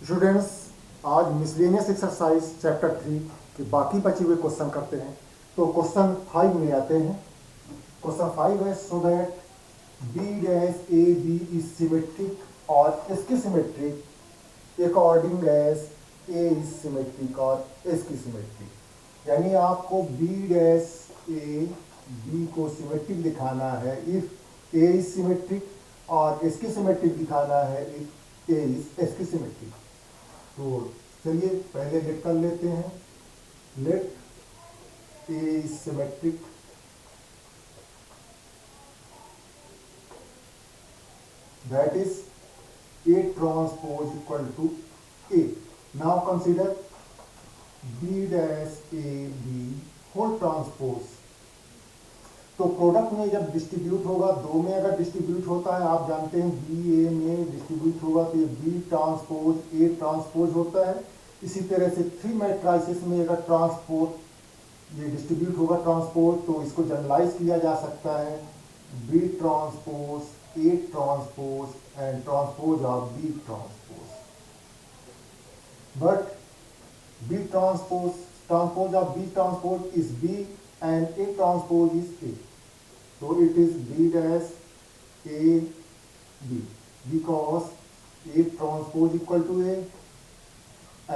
Students, आज miscellaneous exercise chapter 3 के बाकी बचे हुए क्वेश्चन करते हैं। तो क्वेश्चन 5 में आते हैं। क्वेश्चन 5 है so that B dash A B is symmetric और इसकी symmetric according as A is symmetric और इसकी सिमेट्रिक। यानी आपको बी डैश ए बी को सिमेट्रिक दिखाना है इफ ए इज सिमेट्रिक और इसकी सिमेट्रिक दिखाना है इफ ए इज इसकी सिमेट्रिक। तो चलिए पहले लेट कर लेते हैं। Let A is symmetric that is A transpose equal to A. Now consider B dash A B whole transpose। तो प्रोडक्ट में जब डिस्ट्रीब्यूट होगा, दो में अगर डिस्ट्रीब्यूट होता है, आप जानते हैं बी ए में डिस्ट्रीब्यूट होगा तो ये बी ट्रांसपोज ए ट्रांसपोज होता है। इसी तरह से थ्री मैट्राइसिस में अगर ट्रांसपोज ये डिस्ट्रीब्यूट होगा ट्रांसपोज, तो इसको जनरलाइज किया जा सकता है B transpose A transpose and transpose of B transpose. But B transpose of B transpose is B and A transpose is A. So it is B dash A B because A transpose equal to A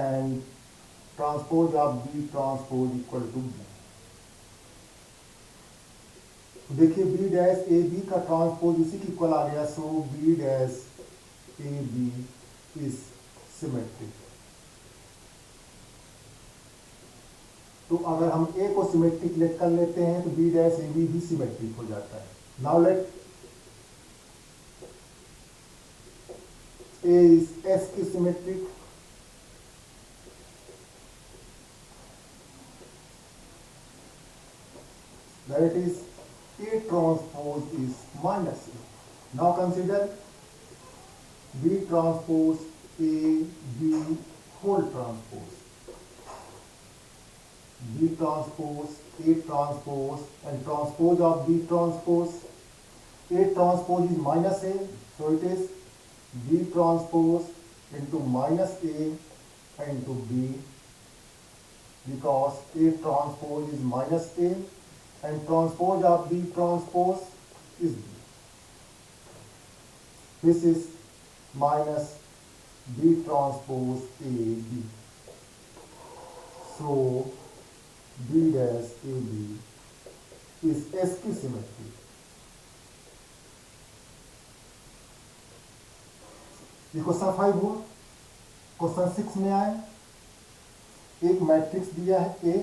and transpose of B transpose equal to B. देखिए B dash A B का transpose इसी की equal आ गया। सो B dash A B is symmetric। तो अगर हम ए को symmetric late कर लेते हैं तो बी डैश ए बी भी सिमेट्रिक हो जाता है। Now let A is skew symmetric, that is A transpose is minus A. Now consider B transpose A B whole transpose, B transpose A transpose and transpose of B transpose। A transpose is minus A, so it is B transpose into minus A into B because A transpose is minus A and transpose of B transpose is B. This is minus B transpose A B. So B dash A B is S की symmetry. ये question 5 हुआ। Question 6 में आए, एक matrix दिया है A,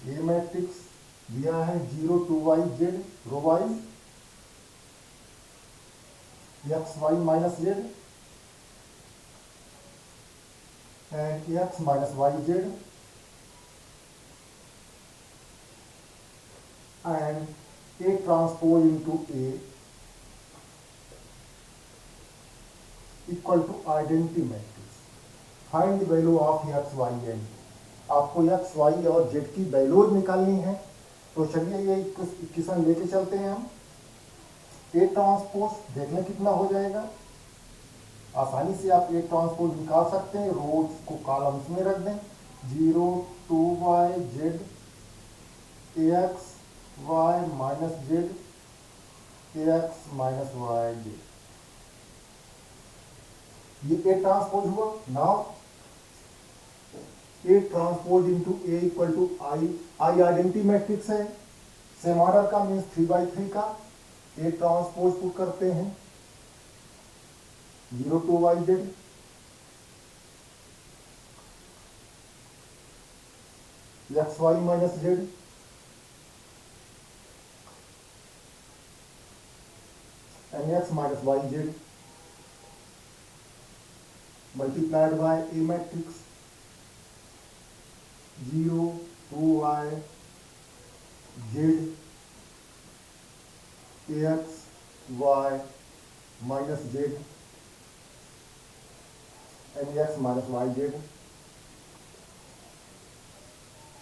ये matrix दिया है 0 2 y z row wise x y minus z and x minus yz and A transpose into A equal to identity matrix। Find the value of x y and आपको x y और z की values निकालनी है। तो चलिए ये equation लेके चलते हैं हम। A ट्रांसपोज देख लें कितना हो जाएगा। आसानी से आप एक ट्रांसपोज निकाल सकते हैं। रोज को कॉलम्स में रख दें, 0 2 y z ax y minus z ax minus y z। ये ए ट्रांसपोज हुआ। Now A transpose into A equal to I. I identity matrix है, सेम ऑर्डर का मीन्स 3/3 का। ए ट्रांसपोज पुट करते हैं 0 2 y z x y minus z and x minus y z multiplied by A matrix 0 2 y z ax y minus z and x minus yz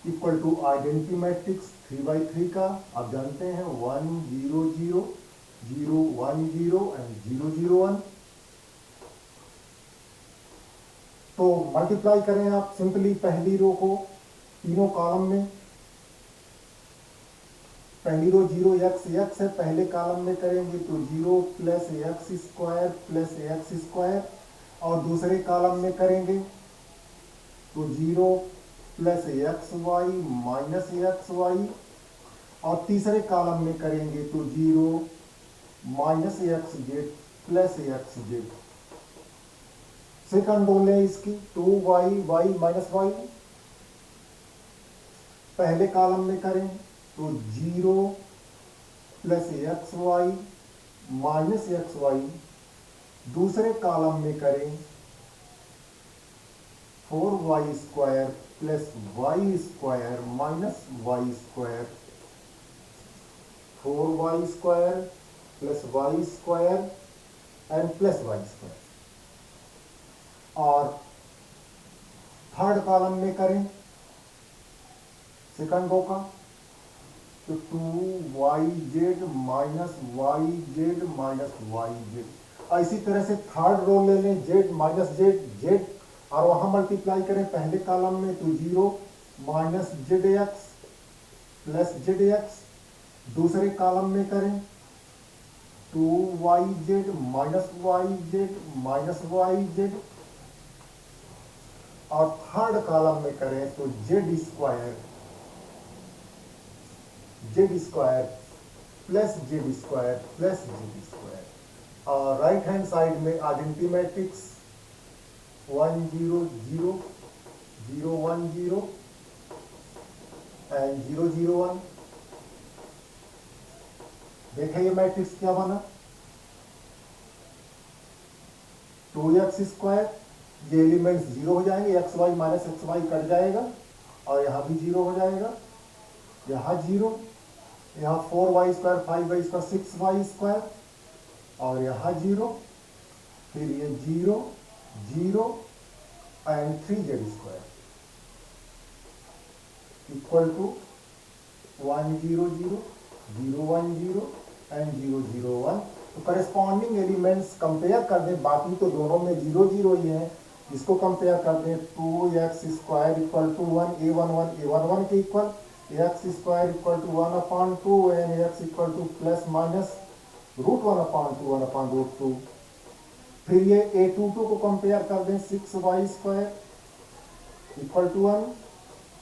equal to identity matrix 3/3 का। आप जानते हैं 1 0 0 0 1 0 and 0 0 1। तो multiply करें आप simply पहली रो को तीनों कॉलम में। पहली रो 0 एक्स एक्स है, पहले कॉलम में करेंगे तो 0 plus x square plus x square, और दूसरे कॉलम में करेंगे तो 0 plus x y minus x y, और तीसरे कॉलम में करेंगे तो 0 minus x z plus x z. Second row लें इसकी 2y वाई माइनस वाई। पहले कॉलम में करें तो 0 plus x y minus x y, दूसरे कॉलम में करें 4y square plus y square minus y square, 4y square plus y square and plus y square. और थर्ड कॉलम में करें सेकंड रो का तो 2yz minus y z minus y z. इसी तरह से थर्ड रो ले लें जेड माइनस जेड जेड, और वहां मल्टीप्लाई करें पहले कॉलम में तो 0 minus z x plus z x, दूसरे कॉलम में करें 2yz minus y z minus y z, और थर्ड कॉलम में करें तो z square plus z square plus z square. और राइट हैंड साइड में आइडेंटिटी मैट्रिक्स 1 0 0 0 1 0 एंड 0 0 1। देखिए ये मैट्रिक्स क्या बना, 2x स्क्वायर, ये एलिमेंट्स 0 हो जाएंगे, x y minus x y cut जाएगा और यहां भी 0 हो जाएगा, यहां 0, यहाँ 4y square 5y square 6y square, और यहाँ 0, फिर ये 0 0 and 3z square equal to 1 0 0 0 1 0 and 0 0 1। तो करस्पॉन्डिंग एलिमेंट्स कंपेयर कर दें, बाकी तो दोनों में 0 0 ही है, इसको कंपेयर कर दें 2x square equal to 1 a11 के equal, x square equal to 1/2 and x equal to plus minus √1/2 1/√2। फिर ये a22 को कंपेयर कर दें 6y square equal to 1,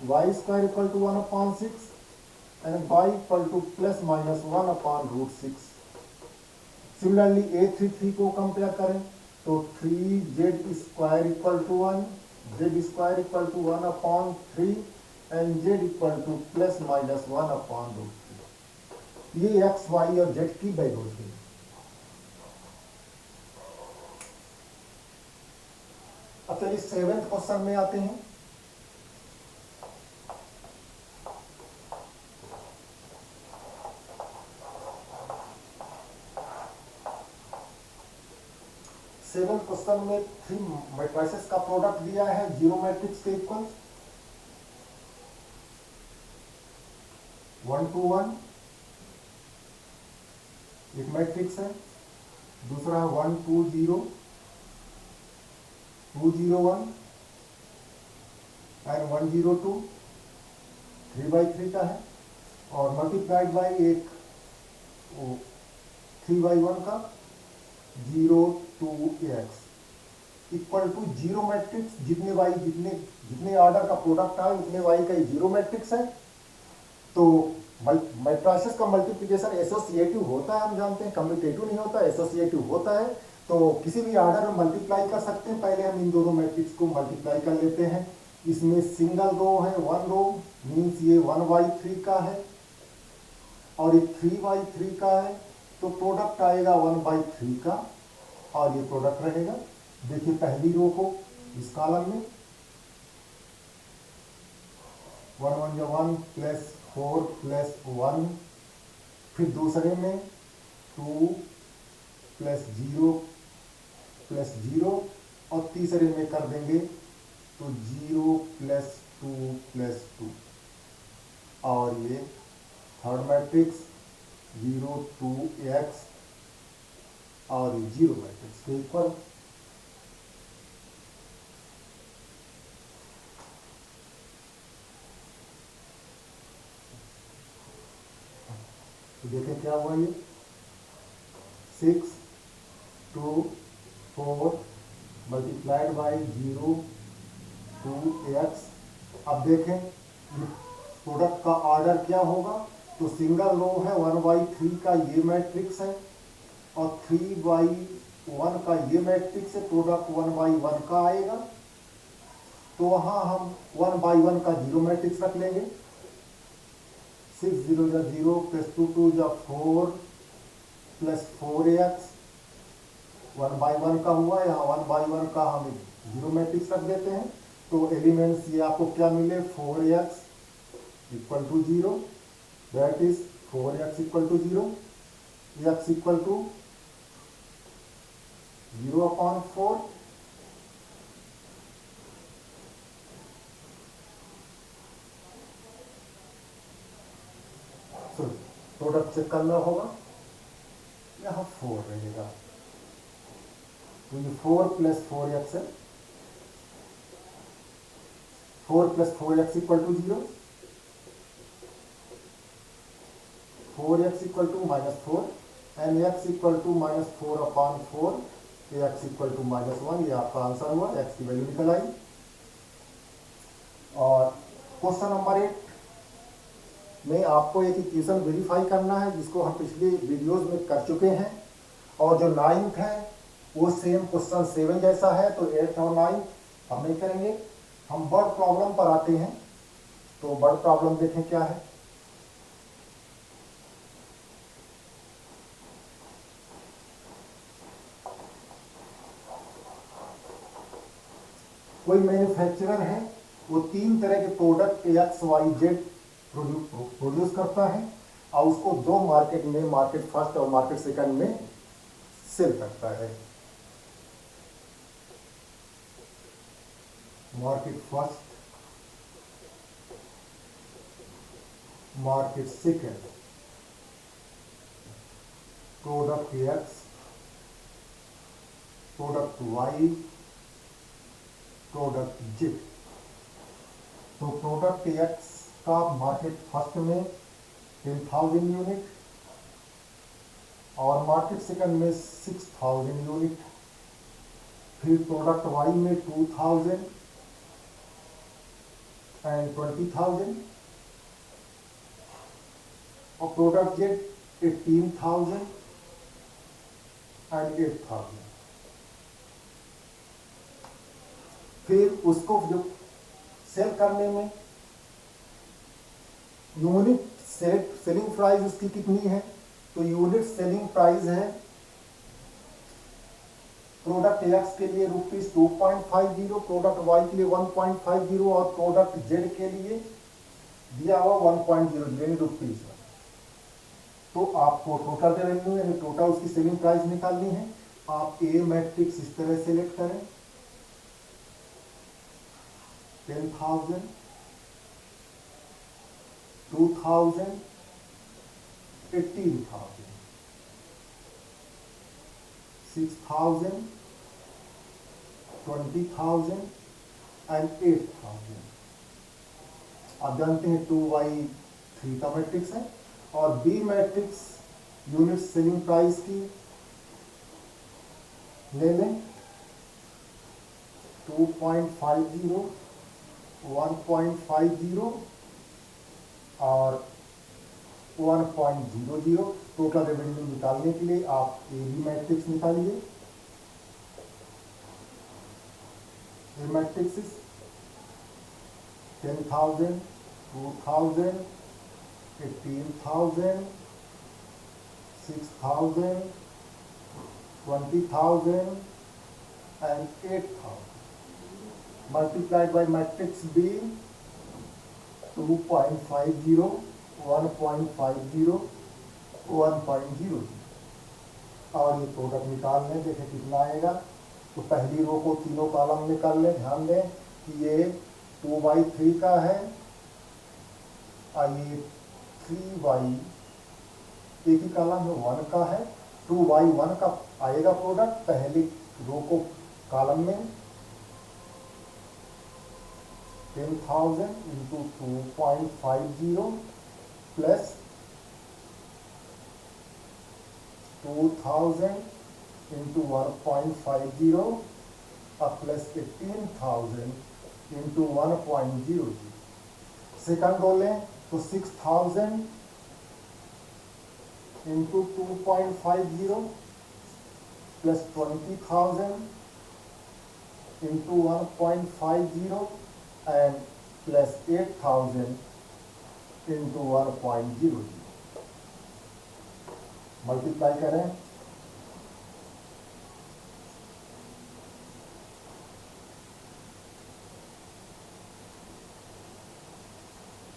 y square equal to 1/6 and y equal to plus minus 1/√6। Similarly a33 को compare करें तो 3z square equal to 1, z square equal to 1/3 and z equal to plus minus 1/√3। ये x y और z की values है। अब चलिए 7th question में आते हैं। सेवेंथ क्वेश्चन में 3 मैट्रिसेस का प्रोडक्ट दिया है जीरो मैट्रिक्स के इक्वल 1 2 1 एक मैट्रिक्स है, दूसरा 1 2 0 2 0 1 एंड 1 0 2 3/3 का है, और मल्टीप्लाइड बाई एक 3/1 का 0 2 x equal to zero matrix. जितने y जितने ऑर्डर का प्रोडक्ट आए उतने y का जीरो मैट्रिक्स है। तो मैट्रिसेस का मल्टीप्लिकेशन एसोसिएटिव होता है, हम जानते हैं, कम्यूटेटिव नहीं होता, एसोसिएटिव होता है। तो किसी भी ऑर्डर में मल्टीप्लाई कर सकते हैं। पहले हम इन दोनों मैट्रिक्स को मल्टीप्लाई कर लेते हैं। इसमें सिंगल रो है, 1 रो मीन्स ये 1/3 का है और ये 3/3 का है, तो प्रोडक्ट आएगा 1/3 का, और ये प्रोडक्ट रहेगा। देखिए पहली रो को इस कॉलम में 1 1 1 प्लस 4 प्लस 1, फिर दूसरे में 2 प्लस 0 प्लस 0, और तीसरे में कर देंगे तो 0 प्लस 2 प्लस 2, और ये थर्ड मैट्रिक्स 0 2 x और ये जीरो मैट्रिक्स के इक्वल। तो देखें क्या हुआ, ये 6 2 4 मल्टीप्लाइड बाई 0 2 x। अब देखें प्रोडक्ट का ऑर्डर क्या होगा, तो सिंगल रो है 1/3 का ये मैट्रिक्स है और 3/1 का ये मैट्रिक्स है, प्रोडक्ट 1/1 का आएगा। तो वहां हम 1/1 का जीरो मैट्रिक्स रख लेंगे। 6 0 या 0 प्लस 2 2 या 4 प्लस 4x 1/1 का हुआ, यहाँ 1/1 का हम जीरो मैट्रिक्स रख देते हैं। तो एलिमेंट्स ये आपको क्या मिले, 4x equal to 0, that is 4x equal to 0, x equal to 0/4। Product check करना होगा, यहाँ 4 रहेगा, तो ये 4 प्लस 4x है, 4 plus 4x equal to 0, 4x equal to -4 and x equal to -4/4, x equal to -1। ये आपका आंसर हुआ, x की वैल्यू निकल आई। और क्वेश्चन नंबर 8 में आपको एक इक्वेशन वेरीफाई करना है जिसको हम पिछले वीडियोस में कर चुके हैं, और जो 9th है वो सेम क्वेश्चन 7 जैसा है, तो 8 और 9 हम नहीं करेंगे। हम वर्ड प्रॉब्लम पर आते हैं, तो वर्ड प्रॉब्लम देखें क्या है। कोई मैन्युफैक्चरर है, वो 3 तरह के प्रोडक्ट XYZ प्रोड्यूस करता है और उसको 2 मार्केट में, मार्केट फर्स्ट और मार्केट सेकंड में सेल करता है। Market first, market second, product X, product Y, product Z। तो प्रोडक्ट X का मार्केट फर्स्ट में 10,000 यूनिट और मार्केट सेकंड में 6,000 यूनिट, फिर प्रोडक्ट Y में 2,000 एंड 20,000 और प्रोडक्ट Z 18,000 एंड 8,000। फिर उसको जो सेल करने में यूनिट सेलिंग प्राइस उसकी कितनी है, तो यूनिट सेलिंग प्राइस है प्रोडक्ट X के लिए ₹2.50, प्रोडक्ट Y के लिए 1.50 और प्रोडक्ट Z के लिए दिया हुआ 1.00 रुपीज। तो आपको टोटल रेवेन्यू यानी टोटल उसकी सेलिंग प्राइस निकालनी है। आप ए मैट्रिक्स इस तरह सेलेक्ट करें, 10,000, 2,000, 18,000, 6,000, 20,000 एंड 8,000। आप जानते हैं 2/3 का मैट्रिक्स है। और B matrix unit selling price की ले लें, 2.50, 1.50 और 1.00। टोटल रेवेन्यू निकालने के लिए आप ए बी मैट्रिक्स निकालिए। ए matrix is 10,000, 2,000, 18,000, 6,000, 20,000 and 8,000 multiplied by matrix B 2.50, 1.50, 1.00। और ये प्रोडक्ट निकाल लें, देखें कितना आएगा। तो पहली रो को तीनों कॉलम में कर लें। ध्यान दें कि ये 2/3 का है और ये 3/, एक ही कॉलम में 1 का है 2/1 का आएगा प्रोडक्ट, पहली रो को कॉलम में 10,000 इंटू 2.50 प्लस 2,000 इंटू 1.50 और प्लस 18,000 इंटू 1.00। सेकंड रो लें तो 6,000 into 2.50 plus 20,000 into 1.50 and plus 8,000 into 1.00। Multiply करें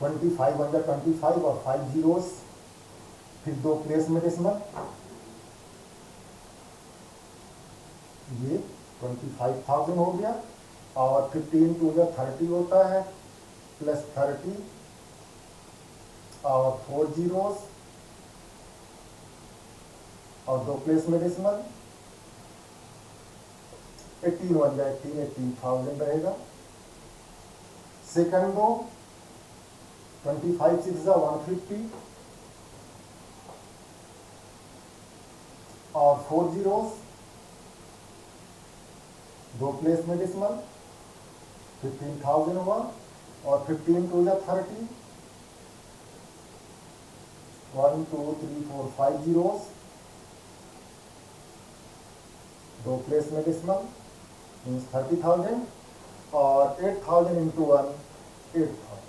(25 under 25 और 5 zeros, फिर 2 प्लेस में डेसिमल, ये 25,000 हो गया और 15 टू द 30 होता है प्लस 30 और 4 zeros और 2 प्लेस में डेसिमल, 18 1 जा 18,000 रहेगा। सेकंड रो 25 6 जा 150 और 4 zeros, 2 प्लेस में डेसिमल, 15,000 हुआ और 15 टू जा 30, 1 2 3 4 5 zeros, 2 प्लेस में डेसिमल मीन्स 30,000 और 8,000 इंटू 1 8,000।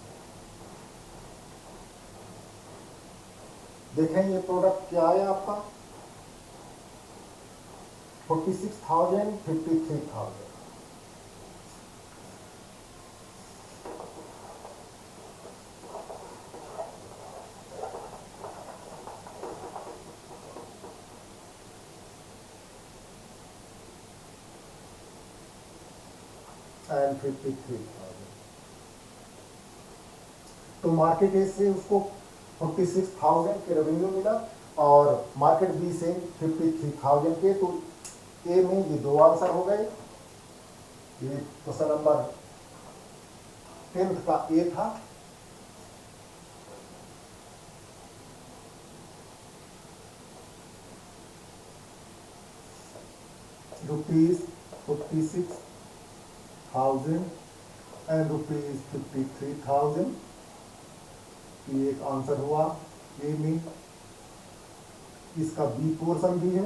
देखें ये प्रोडक्ट क्या आया आपका 46,000 53,000। एंड 53,000। तो मार्केट ए से उसको 46,000 के रेवेन्यू मिला और मार्केट बी से 53,000 के। तो ए में ये 2 आंसर हो गए। ये क्वेश्चन नंबर 10th का ए था। ₹46,000 एंड ₹53,000। ये एक आंसर हुआ ए में। इसका बी पोर्शन भी है।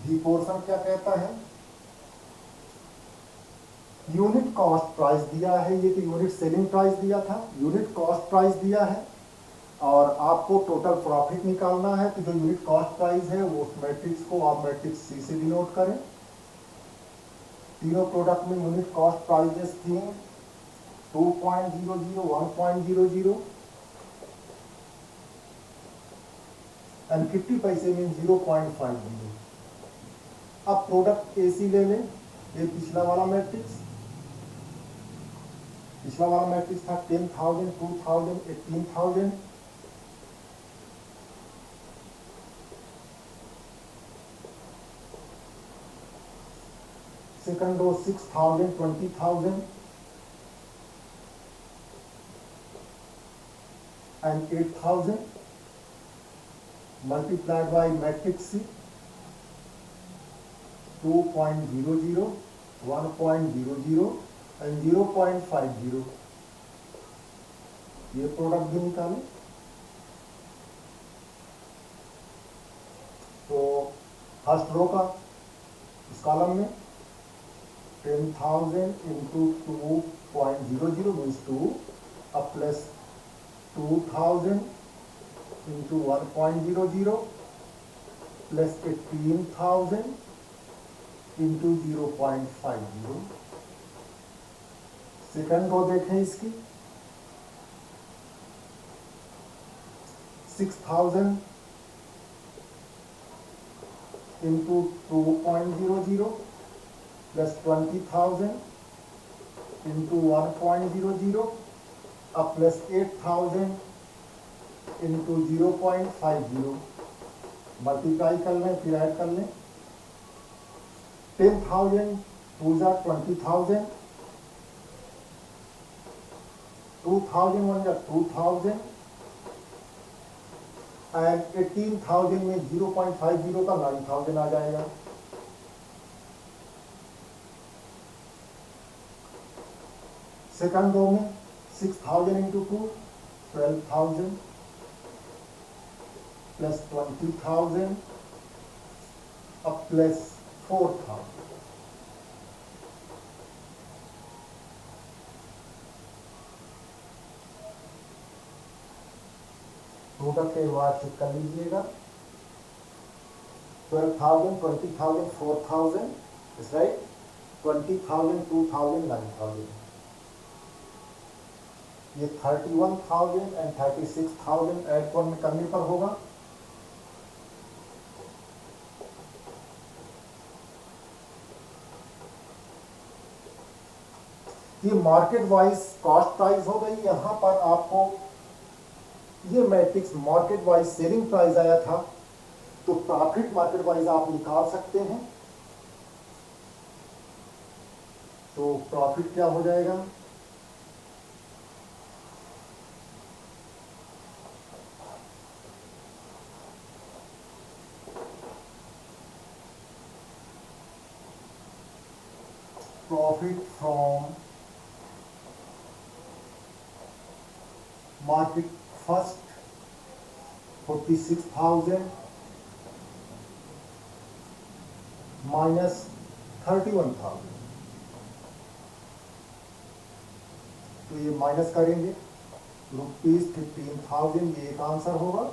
बी पोर्शन क्या कहता है, यूनिट कॉस्ट प्राइस दिया है, ये तो यूनिट सेलिंग प्राइस दिया था, यूनिट कॉस्ट प्राइस दिया है और आपको टोटल प्रॉफिट निकालना है। तो जो यूनिट कॉस्ट प्राइस है वो उस मैट्रिक्स को आप मैट्रिक्स सी से डिनोट करें। तीनों प्रोडक्ट में यूनिट कॉस्ट प्राइजेस थी 2.00 1.00 एंड 50 पैसे में 0.50। अब प्रोडक्ट एसी ले लें। ये पिछला वाला मैट्रिक्स था 10,000 2,000 18,000। Second row 6,000 20,000 and 8,000 multiplied by matrix C 2.00 1.00 and 0.50। ये प्रोडक्ट भी निकालें। तो फर्स्ट रो का इस कॉलम में 10,000 इंटू 2.00 मीन्स 2 अब plus 2,000 into 1.00 plus 18,000 into 0.50। Second row देखें इसकी 6,000 इंटू 2.00 प्लस 20,000 इंटू 1.00 अब प्लस 8,000 इंटू 0.50 मल्टीप्लाई कर लें, फिर ऐड कर लें। 10,000 टू जा 20,000, 2,000 वन जा 2,000 एंड 18,000 में 0.50 का 9,000 आ जाएगा। सेकंड रो में 6,000 इंटू 2 12,000 प्लस 20,000 अब प्लस 4,000। प्रोडक्ट के बाद चेक कर लीजिएगा। 12,000 20,000 4,000 इज राइट। 20,000 2,000 9,000। ये 31,000 एंड 36,000 ऐड करने पर होगा। ये मार्केट वाइज कॉस्ट प्राइस हो गई। यहां पर आपको ये matrix market wise selling price आया था, तो प्रॉफिट मार्केट वाइज आप निकाल सकते हैं। तो प्रॉफिट क्या हो जाएगा, profit from market first 46,000 minus 31,000। तो ये माइनस करेंगे ₹15,000, ये एक आंसर होगा।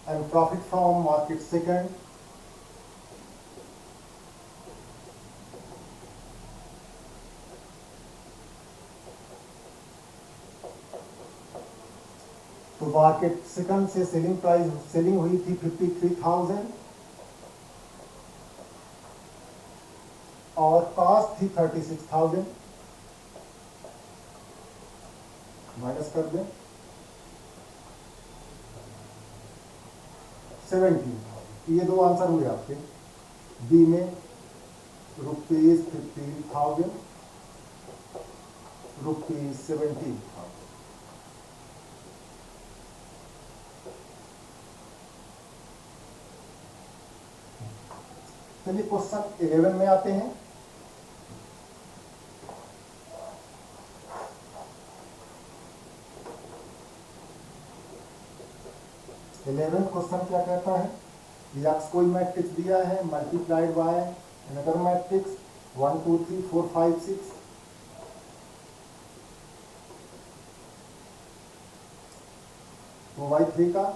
And profit from market second तो मार्केट सेकंड से सेलिंग प्राइस सेलिंग हुई थी 53,000 और कॉस्ट थी 36,000। माइनस कर दें 17,000। ये दो आंसर हुए आपके। बी में ₹15,000 ₹17,000। चलिए क्वेश्चन 11 में आते हैं। इलेवन क्वेश्चन क्या कहता है, एक्स कोई मैट्रिक्स दिया है मल्टीप्लाइड बाय अनदर मैट्रिक्स 1 2 3 4 5 6। तो y3 का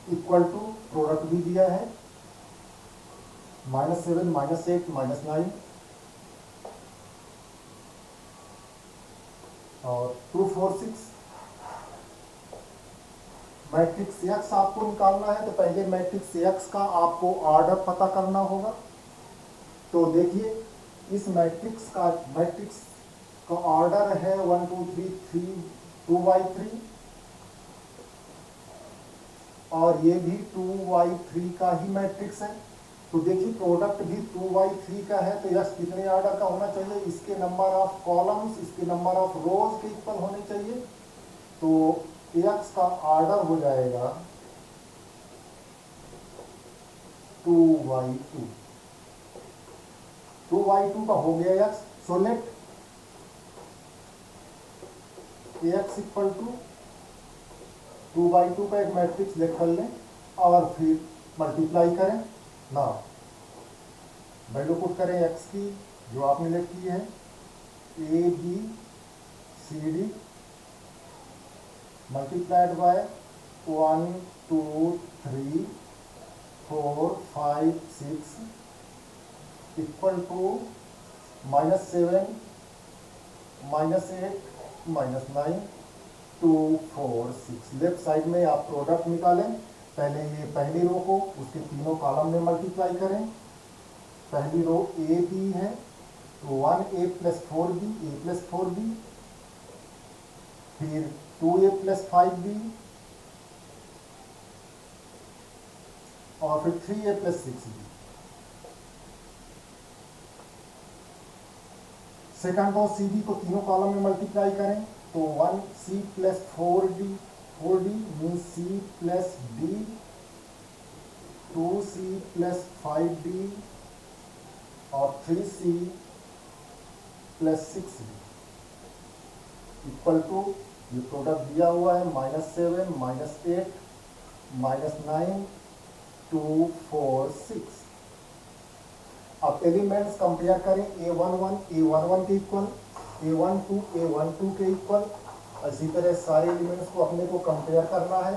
इक्वल टू प्रोडक्ट भी दिया है -7 -8 -9 और 2 4 6। मैट्रिक्स एक्स आपको निकालना है तो पहले मैट्रिक्स एक्स का आपको ऑर्डर पता करना होगा। तो देखिए इस मैट्रिक्स का ऑर्डर है 1 2 3 3 2y3 और ये भी 2y3 का ही मैट्रिक्स है। तो देखिए प्रोडक्ट भी 2y3 का है, तो यस कितने ऑर्डर का होना चाहिए, इसके नंबर ऑफ कॉलम्स इसके नंबर ऑफ रोज के इक्वल होने चाहिए। तो एक्स का ऑर्डर हो जाएगा 2y2। 2y2 का हो गया x. So let x equal to 2/2 का एक मैट्रिक्स लिख कर लें और फिर मल्टीप्लाई करें ना, वैल्यू पुट करें एक्स की जो आपने लिखी है ABCD multiplied by 1 2 3 4 5 6 equal to -7 -8 -9 2 4 6। Left side में आप प्रोडक्ट निकालें। पहले ये पहली रो को उसके तीनों कॉलम में मल्टीप्लाई करें। पहली रो ए बी है तो 1a + 4b a + 4b, फिर 2a प्लस 5b और फिर 3a plus 6b। Second row C D को तीनों कॉलम में मल्टीप्लाई करें तो 1c plus 4d mean c plus d, 2c plus 5d और 3c plus 6d equal to, ये प्रोडक्ट दिया हुआ है -7 -8 -9 2 4 6। अब एलिमेंट्स कंपेयर करें a11 a11 के इक्वल, a12 a12 के इक्वल। इसी तरह सारे एलिमेंट्स को अपने को कंपेयर करना है।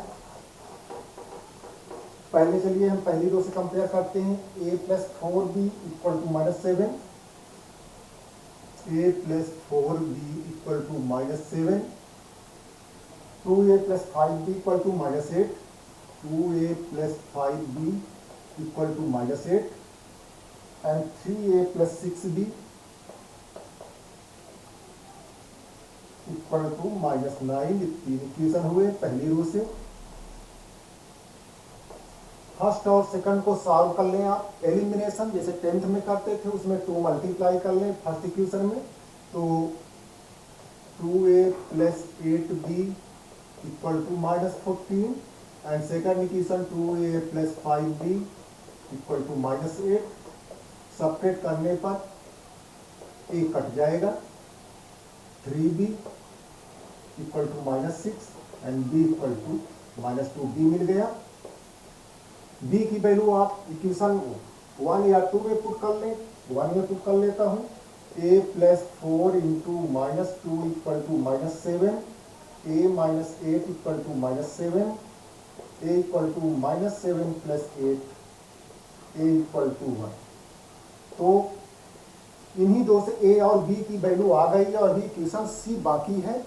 पहले चलिए हम पहली रो से कंपेयर करते हैं। a plus 4b equal to -7, a plus 4b equal to -7, 2a plus 5b equal to -8, 2a plus 5b equal to -8 and 3a plus 6b equal to -9। ये तीन इक्वेशन हुए पहली रो से। फर्स्ट और सेकंड को सॉल्व कर लें आप। एलिमिनेशन जैसे 10th में करते थे उसमें 2 मल्टीप्लाई कर लें फर्स्ट इक्वेशन में, तो 2a plus 8b equal to -14 and second equation 2a plus 5b equal to -8। Subtract करने पर a कट जाएगा, 3b equal to -6 and b equal to -2b मिल गया। b की वैल्यू आप इक्वेशन 1 या 2 में पुट कर लें। 1 में पुट कर लेता हूँ। a plus 4 into -2 equal to -7, a minus 8 equal to -7, a equal to -7 plus 8, a equal to 1। तो इन्हीं दो से a और b की वैल्यू आ गई है और अभी इक्वेशन c बाकी है।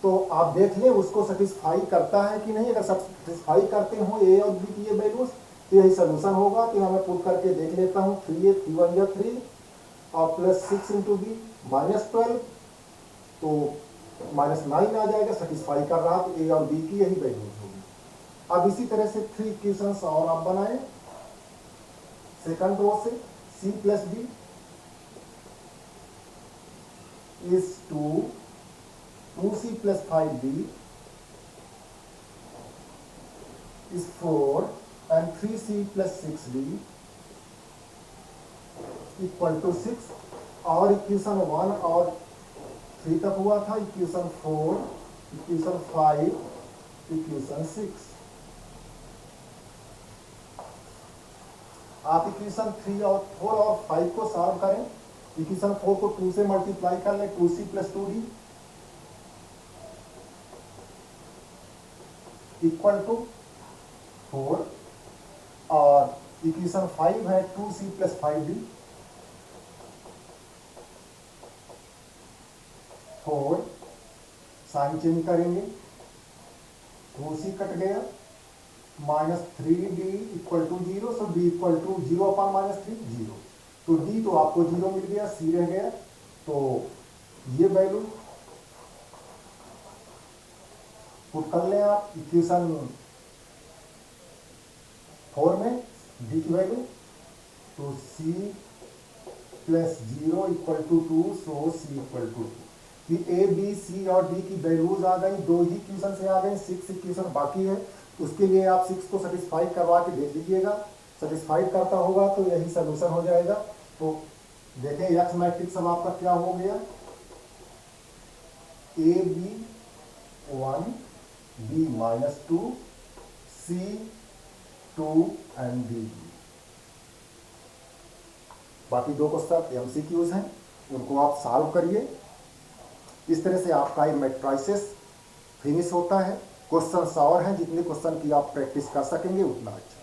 तो आप देख लें उसको सेटिस्फाई करता है कि नहीं। अगर सेटिस्फाई करते हो a और b की ये वैल्यूज तो यही सोल्यूशन होगा। तो यहाँ मैं पुट करके देख लेता हूँ। 3a 3 1 3 और प्लस 6 इंटू बी -12, तो -9 आ जाएगा। सेटिस्फाई कर रहा तो a और b की यही वैल्यूज होगी। अब इसी तरह से 3 इक्वेशंस और आप बनाएं सेकंड रो से। c plus d is 2c plus 5d is 4 and 3c plus 6d equal to 6। और इक्वेशन 1 और 3 तक हुआ था। Equation 4, equation 5, equation 6। आप इक्वेशन 3 और 4 और 5 को सॉल्व करें। इक्वेशन 4 को 2 से मल्टीप्लाई कर लें, 2c plus 2d equal to 4 और इक्वेशन 5 है 2c plus 5d 4। Sign change करेंगे, 2c कट गया, -3d equal to 0, so d equal to 0 upon -3 0। तो d तो आपको 0 मिल गया, c रह गया। तो ये वैल्यू पुट कर लें आप इक्वेशन 4 में d की वैल्यू। तो c plus 0 equal to 2, so c equal to 2। कि a b c और d की वैल्यूज आ गई, 2 ही इक्वेशन से आ गए, 6 इक्वेशन बाकी है। उसके लिए आप 6 को सेटिस्फाई करवा के भेज दीजिएगा। सेटिस्फाई करता होगा तो यही सोल्यूशन हो जाएगा। तो देखें एक्स मैट्रिक्स अब आपका क्या हो गया, a b 1 b -2 c 2 and d। बाकी 2 क्वेश्चन MCQs हैं, उनको आप सॉल्व करिए। इस तरह से आपका ये मैट्रिसेस फिनिश होता है। क्वेश्चंस और हैं, जितने क्वेश्चन की आप प्रैक्टिस कर सकेंगे उतना अच्छा।